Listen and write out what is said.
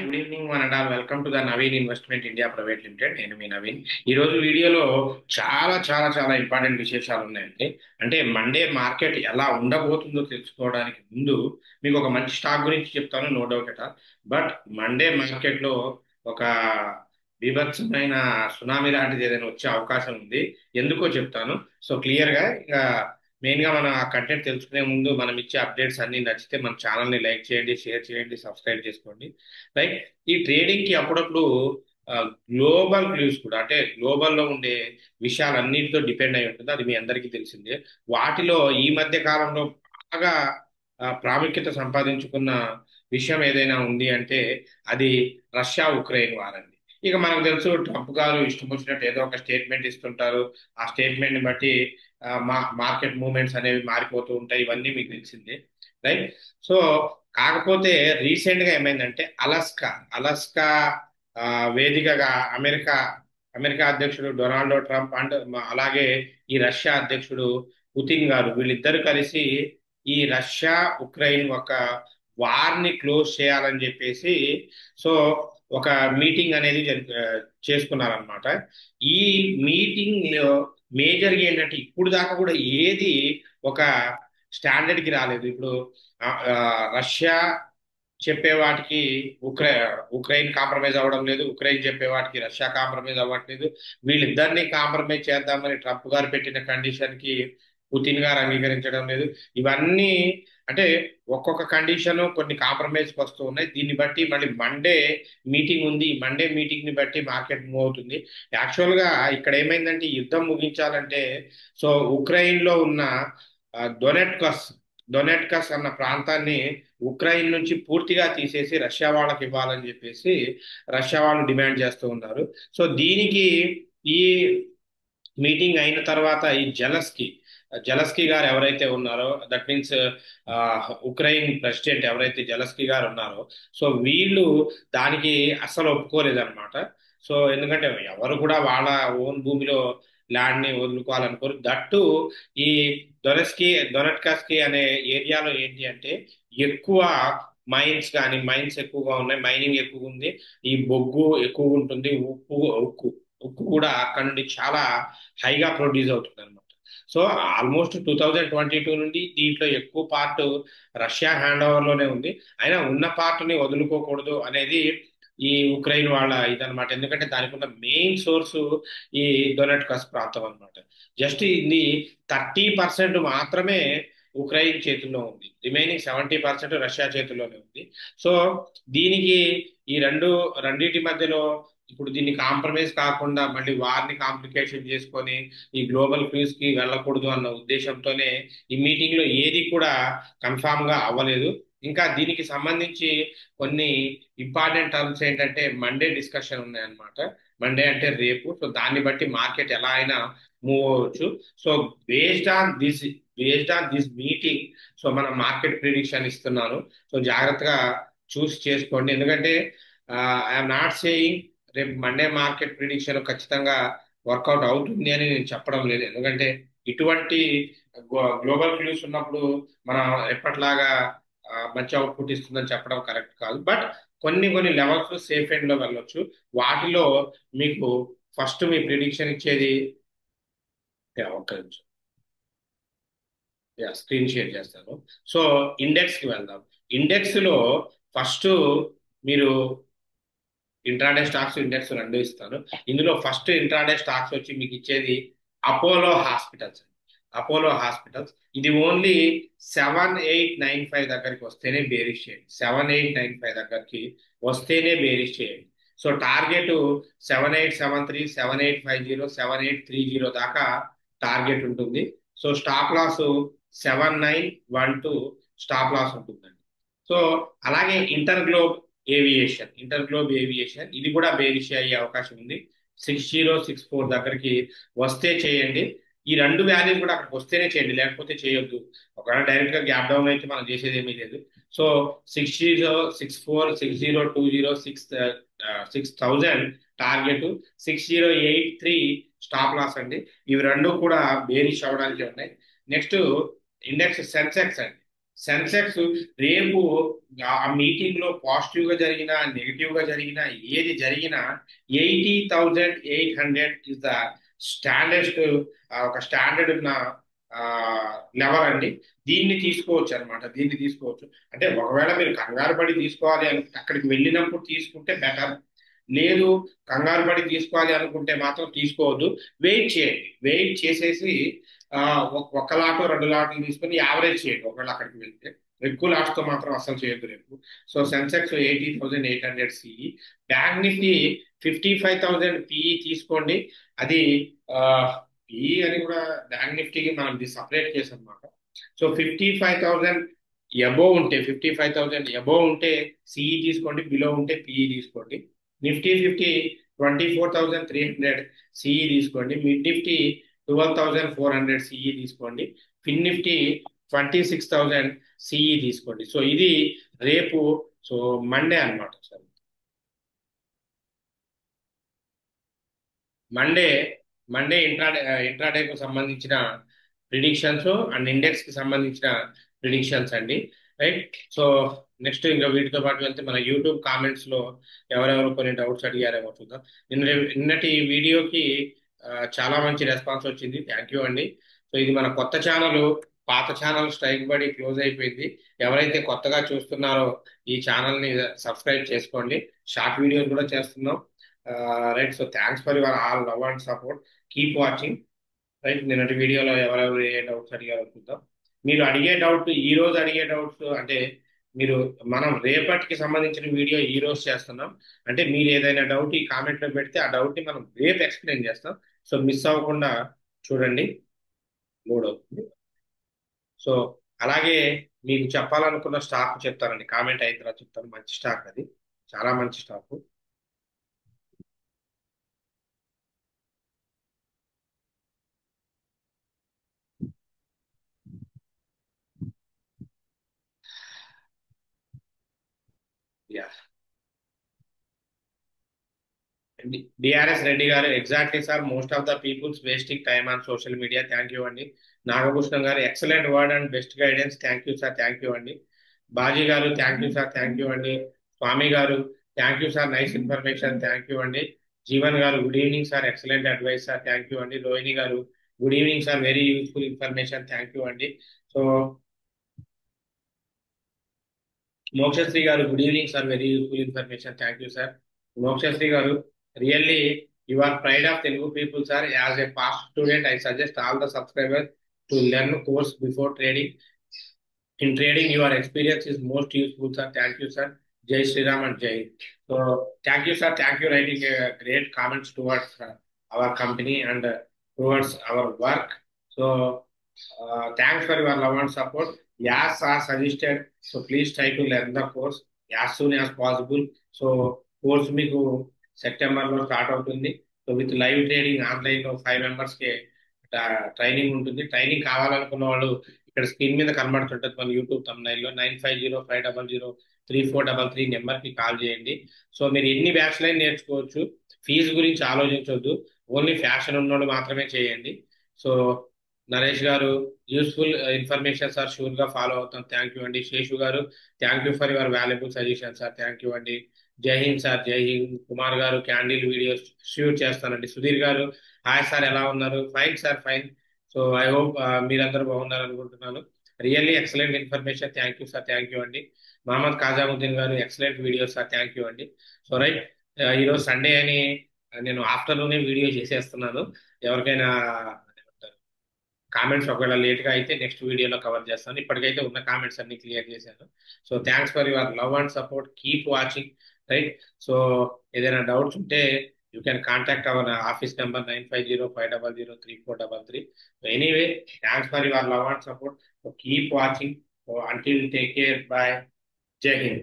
Good evening one and all. Welcome to the Naveen investment India private limited. నేను మీ నవీన్. ఈ రోజు వీడియోలో చాలా ఇంపార్టెంట్ విశేషాలు ఉన్నాయండి. అంటే మండే మార్కెట్ ఎలా ఉండబోతుందో తెలుసుకోవడానికి ముందు మీకు ఒక మంచి స్టాక్ గురించి చెప్తాను, no doubt at all. But Monday మార్కెట్లో ఒక బీభత్సమైన సునామీ లాంటిది ఏదైనా వచ్చే అవకాశం ఉంది. ఎందుకో చెప్తాను. సో క్లియర్గా ఇంకా మెయిన్గా మనం ఆ కంటెంట్ తెలుసుకునే ముందు మనం ఇచ్చే అప్డేట్స్ అన్ని నచ్చితే మన ఛానల్ని లైక్ చేయండి, షేర్ చేయండి, సబ్స్క్రైబ్ చేసుకోండి. రైట్. ఈ ట్రేడింగ్కి అప్పుడప్పుడు గ్లోబల్ వ్యూస్ కూడా, అంటే గ్లోబల్లో ఉండే విషయాలన్నిటితో డిపెండ్ అయి ఉంటుంది. అది మీ అందరికీ తెలిసిందే. వాటిలో ఈ మధ్య కాలంలో బాగా ప్రాముఖ్యత సంపాదించుకున్న విషయం ఏదైనా ఉంది అంటే అది రష్యా ఉక్రెయిన్ వారండి. ఇక మనకు తెలుసు, ట్రంప్ గారు ఇష్టం వచ్చినట్టు ఏదో ఒక స్టేట్మెంట్ ఇస్తుంటారు. ఆ స్టేట్మెంట్ ని బట్టి మార్కెట్ మూవ్మెంట్స్ అనేవి మారిపోతూ ఉంటాయి. ఇవన్నీ మీకు తెలిసిందే. రైట్. సో కాకపోతే రీసెంట్ గా ఏమైందంటే అలస్కా అలస్కా ఆ, వేదికగా అమెరికా అధ్యక్షుడు డొనాల్డ్ ట్రంప్ అండ్ అలాగే ఈ రష్యా అధ్యక్షుడు పుతిన్ గారు వీళ్ళిద్దరు కలిసి ఈ రష్యా ఉక్రెయిన్ ఒక వార్ని క్లోజ్ చేయాలని చెప్పేసి సో ఒక మీటింగ్ అనేది చేసుకున్నారనమాట. ఈ మీటింగ్ లో మేజర్ ఏంటంటే ఇప్పుడు దాకా కూడా ఏది ఒక స్టాండర్డ్ కి రాలేదు. ఇప్పుడు రష్యా చెప్పే వాటికి ఉక్రెయిన్ కాంప్రమైజ్ అవ్వడం లేదు, ఉక్రెయిన్ చెప్పే వాటికి రష్యా కాంప్రమైజ్ అవ్వట్లేదు. వీళ్ళిద్దరిని కాంప్రమైజ్ చేద్దామని ట్రంప్ గారు పెట్టిన కండిషన్ కి పుతిన్ గారు అంగీకరించడం లేదు. ఇవన్నీ అంటే ఒక్కొక్క కండిషన్ కొన్ని కాంప్రమైజ్ వస్తూ ఉన్నాయి. దీన్ని బట్టి మళ్ళీ మండే మీటింగ్ ఉంది. ఈ మండే మీటింగ్ ని బట్టి మార్కెట్ మూవ్ అవుతుంది. యాక్చువల్ గా ఇక్కడ ఏమైందంటే ఈ యుద్ధం ముగించాలంటే సో ఉక్రెయిన్ లో ఉన్న డొనెట్కస్ డొనెట్కస్ అన్న ప్రాంతాన్ని ఉక్రెయిన్ నుంచి పూర్తిగా తీసేసి రష్యా వాళ్ళకి ఇవ్వాలని చెప్పేసి రష్యా వాళ్ళు డిమాండ్ చేస్తూ ఉన్నారు. సో దీనికి ఈ మీటింగ్ అయిన తర్వాత ఈ జలస్కీ గారు ఎవరైతే ఉన్నారో, దట్ మీన్స్ ఉక్రెయిన్ ప్రెసిడెంట్ ఎవరైతే జలస్కీ గారు ఉన్నారో, సో వీళ్ళు దానికి అస్సలు ఒప్పుకోలేదన్నమాట. సో ఎందుకంటే ఎవరు కూడా వాళ్ళ ఓన్ భూమిలో ల్యాండ్ ని వదులుకోవాలనుకోరు. దట్టు ఈ డొనెట్కస్కి అనే ఏరియాలో ఏంటి అంటే ఎక్కువ మైన్స్ ఎక్కువగా ఉన్నాయి, మైనింగ్ ఎక్కువ ఉంది, ఈ బొగ్గు ఎక్కువ ఉంటుంది, ఉక్కు ఉక్కు కూడా అక్కడ నుండి చాలా హైగా ప్రొడ్యూస్ అవుతుంది అనమాట. సో ఆల్మోస్ట్ 2022 నుండి దీంట్లో ఎక్కువ పార్ట్ రష్యా హ్యాండ్ ఓవర్ లోనే ఉంది. అయినా ఉన్న పార్ట్ ని వదులుకోకూడదు అనేది ఈ ఉక్రెయిన్ వాళ్ళ ఇదనమాట. ఎందుకంటే దానికి ఉన్న మెయిన్ సోర్స్ ఈ డొనెట్కస్ ప్రాంతం అనమాట. జస్ట్ ఇది 30% మాత్రమే ఉక్రెయిన్ చేతుల్లో ఉంది, రిమైనింగ్ 70% రష్యా చేతుల్లోనే ఉంది. సో దీనికి ఈ రెండింటి మధ్యలో ఇప్పుడు దీన్ని కాంప్రమైజ్ కాకుండా మళ్ళీ వారిని కాంప్లికేషన్ చేసుకొని ఈ గ్లోబల్ క్రూజ్ కి వెళ్ళకూడదు అన్న ఉద్దేశంతోనే ఈ మీటింగ్ లో ఏది కూడా కన్ఫామ్ గా అవ్వలేదు. ఇంకా దీనికి సంబంధించి కొన్ని ఇంపార్టెంట్ టర్మ్స్ ఏంటంటే మండే డిస్కషన్ ఉన్నాయన్నమాట. మండే అంటే రేపు. సో దాన్ని బట్టి మార్కెట్ ఎలా అయినా మూవ్ అవ్వచ్చు. So based on this based on this meeting so మనం మార్కెట్ ప్రిడిక్షన్ ఇస్తున్నాను. సో జాగ్రత్తగా చూసి చేసుకోండి. ఎందుకంటే ఐఎమ్ నాట్ సేయింగ్ రేపు మండే మార్కెట్ ప్రిడిక్షన్ ఖచ్చితంగా వర్కౌట్ అవుతుంది అని నేను చెప్పడం లేదు. ఎందుకంటే ఇటువంటి గ్లోబల్ క్లూస్ ఉన్నప్పుడు మనం ఎప్పటిలాగా మంచి అవుట్పుట్ ఇస్తుందని చెప్పడం కరెక్ట్ కాదు. బట్ కొన్ని లెవెల్స్ సేఫ్ ఎండ్ లో వెళ్ళొచ్చు. వాటిలో మీకు ఫస్ట్ మీ ప్రిడిక్షన్ ఇచ్చేది ఒక్క నిమిషం స్క్రీన్ షేర్ చేస్తాను. సో ఇండెక్స్ కి వెళ్దాం. ఇండెక్స్ లో ఫస్ట్ మీరు ఇంట్రాడే స్టాక్స్, ఇండెక్స్ రెండు ఇస్తాను. ఇందులో ఫస్ట్ ఇంట్రాడే స్టాక్స్ వచ్చి మీకు ఇచ్చేది అపోలో హాస్పిటల్స్. అపోలో హాస్పిటల్స్ ఇది ఓన్లీ 7895 దగ్గరికి వస్తేనే బేరిష్ చేయండి. 7895 దగ్గరికి వస్తేనే బేరిష్ చేయండి. సో టార్గెట్ 7873, 7850, 7830 దాకా టార్గెట్ ఉంటుంది. So stop loss 7912 stop loss ఉంటుందండి. సో అలాగే ఇంటర్ గ్లోబ్ ఏవియేషన్ ఇది కూడా బేరిష్ అయ్యే అవకాశం ఉంది. 6064 దగ్గరికి వస్తే చేయండి. ఈ రెండు వాల్యూస్ కూడా అక్కడికి వస్తేనే చేయండి, లేకపోతే చేయొద్దు. ఒకవేళ డైరెక్ట్ గా గ్యాప్ డౌన్ అయితే మనం చేసేది ఏమీ లేదు. సో 6064, 6020, 6000 టార్గెట్, 6083 స్టాప్ లాస్ అండి. ఇవి రెండు కూడా బేరిష్ అవ్వడానికి ఉన్నాయి. నెక్స్ట్ ఇండెక్స్ సెన్సెక్స్ అండి. సెన్సెక్స్ రేపు ఆ మీటింగ్ లో పాజిటివ్ గా జరిగినా నెగిటివ్ గా జరిగినా ఏది జరిగినా 80,800 ఇస్ ద స్టాండర్డ్, ఒక స్టాండర్డ్ ఉన్న లెవెల్ అండి. దీన్ని తీసుకోవచ్చు అనమాట, దీన్ని తీసుకోవచ్చు. అంటే ఒకవేళ మీరు కంగారు పడి తీసుకోవాలి అనుకుంటే అక్కడికి వెళ్ళినప్పుడు తీసుకుంటే బెటర్. లేదు, కంగారు పడి తీసుకోవాలి అనుకుంటే మాత్రం తీసుకోవద్దు. వెయిట్ చేయండి, వెయిట్ చేసేసి ఆ, ఒక లాటు రెండు లాట్లు తీసుకొని యావరేజ్ చేయండి ఒకవేళ అక్కడికి వెళ్తే. ఎక్కువ లాట్స్ తో మాత్రం అసలు చేయొద్దు రేపు. So Sensex 18,800 CE, bank Nifty 55,000 PE తీసుకోండి. అది పిఈ అని కూడా బ్యాంక్ నిఫ్టీకి మనం సపరేట్ చేసాం అనమాట. సో 55,000 అబోవ్ ఉంటే, 55,000 అబోవ్ ఉంటే సిఈ తీసుకోండి, బిలో ఉంటే పిఈ తీసుకోండి. నిఫ్టీ 24,300 సిఈ తీసుకోండి. మిడ్ నిఫ్టీ 12,400 సిఈ తీసుకోండి. ఫిన్ నిఫ్టీ 26,000 సిఈ తీసుకోండి. సో ఇది రేపు, సో మండే అనమాట సార్. మండే మండే ఇంట్రాడేకు సంబంధించిన ప్రిడిక్షన్స్ అండ్ ఇండెక్స్ కి సంబంధించిన ప్రిడిక్షన్స్ అండి. రైట్. సో నెక్స్ట్ ఇంకా వీటితో పాటు వెళ్తే మన యూట్యూబ్ కామెంట్స్ లో ఎవరెవరు కొన్ని డౌట్స్ అడిగారేమో చూద్దాం. నిన్నటి వీడియోకి చాలా మంచి రెస్పాన్స్ వచ్చింది, థ్యాంక్ యూ అండి. సో ఇది మన కొత్త ఛానల్, పాత ఛానల్ స్ట్రైక్ పడి క్లోజ్ అయిపోయింది. ఎవరైతే కొత్తగా చూస్తున్నారో ఈ ఛానల్ ని సబ్స్క్రైబ్ చేసుకోండి. షార్ట్ వీడియోస్ కూడా చేస్తున్నాం. Right. So thanks for your all love and support, keep watching. Right. నిన్నటి వీడియోలో ఎవరెవరు ఏ డౌట్స్ అడిగారో చూద్దాం. మీరు అడిగే డౌట్, ఈ రోజు అడిగే డౌట్స్ అంటే మీరు, మనం రేపటికి సంబంధించిన వీడియో ఈ రోజు చేస్తున్నాం. అంటే మీరు ఏదైనా డౌట్ ఈ కామెంట్ లో పెడితే ఆ డౌట్ ని మనం రేపు ఎక్స్ప్లెయిన్ చేస్తాం. సో మిస్ అవ్వకుండా చూడండి, లోడ్ అవుతుంది. సో అలాగే మీకు చెప్పాలనుకున్న స్టాక్ చెప్తానండి, కామెంట్ అయిన తర్వాత చెప్తాను. మంచి స్టాక్ అది, చాలా మంచి స్టాక్. యా. డిఆర్ఎస్ రెడ్డి గారు, exactly sir, most of the people's wasting time on social media. Thank you అండి. నాగభూషణం గారు, excellent word and best guidance. Thank you sir, thank you అండి. బాజీ గారు, thank you sir, thank you అండి. స్వామి గారు, thank you sir, nice information, thank you అండి. జీవన్ గారు, good evening sir, excellent advice sir, thank you అండి. రోహిణి గారు, good evening sir, very useful information, thank you అండి. So Mokshashri గారు, good evening sir, very useful information, thank you sir. Mokshashri గారు, really you are pride of Telugu people sir. As a past student I suggest all the subscribers to learn course before trading. In trading, your experience is most useful, sir. Thank you, sir. Jai Sri Ram and Jai. So, thank you, sir. Thank you, writing great comments towards our company and towards our work. So, thanks for your love and support. Yes, sir, suggested. So, please try to learn the course as soon as possible. So, course మీకు సెప్టెంబర్లో start అవుతుంది. So with live trading online లో 5 members కి training ఉంటుంది. Training కావాలనుకున్న వాళ్ళు ఇక్కడ screen మీద కనబడుతుంటది మన యూట్యూబ్ thumbnail లో 9505003433 నెంబర్ కి కాల్ చేయండి. సో మీరు ఎన్ని బ్యాచ్ లైన్ నేర్చుకోవచ్చు, ఫీజు గురించి ఆలోచించవద్దు, ఓన్లీ ఫ్యాషన్ ఉన్నోడు మాత్రమే చేయండి. సో నరేష్ గారు, యూస్ఫుల్ ఇన్ఫర్మేషన్ సార్, షూర్ గా ఫాలో అవుతాం, థ్యాంక్ యూ అండి. శేషు గారు, thank you for your valuable suggestion sir, thank you అండి. జై హింద్ సార్, జై హింద్. కుమార్ గారు, క్యాండిల్ వీడియోస్ షూట్ చేస్తానండి. సుధీర్ గారు, హాయ్ సార్, ఎలా ఉన్నారు? Fine sir, fine. So I hope మీరందరూ బాగున్నారు అనుకుంటున్నాను. Really excellent information, thank you sir, thank you అండి. మహమ్మద్ ఖాజాముద్దీన్ గారు, excellent video sir, thank you అండి. సో రైట్, ఈరోజు సండే అని నేను ఆఫ్టర్నూనే వీడియో చేసేస్తున్నాను. ఎవరికైనా కామెంట్స్ ఒకవేళ లేట్ గా అయితే నెక్స్ట్ వీడియోలో కవర్ చేస్తాను. ఇప్పటికైతే ఉన్న కామెంట్స్ అన్ని క్లియర్ చేశాను. So thanks for your love and support, keep watching. Right. So ఏదైనా డౌట్స్ ఉంటే you can contact our office number 9505003433. So anyway, thanks for your love and support. So keep watching. So until, take care. Bye. Jai Hind.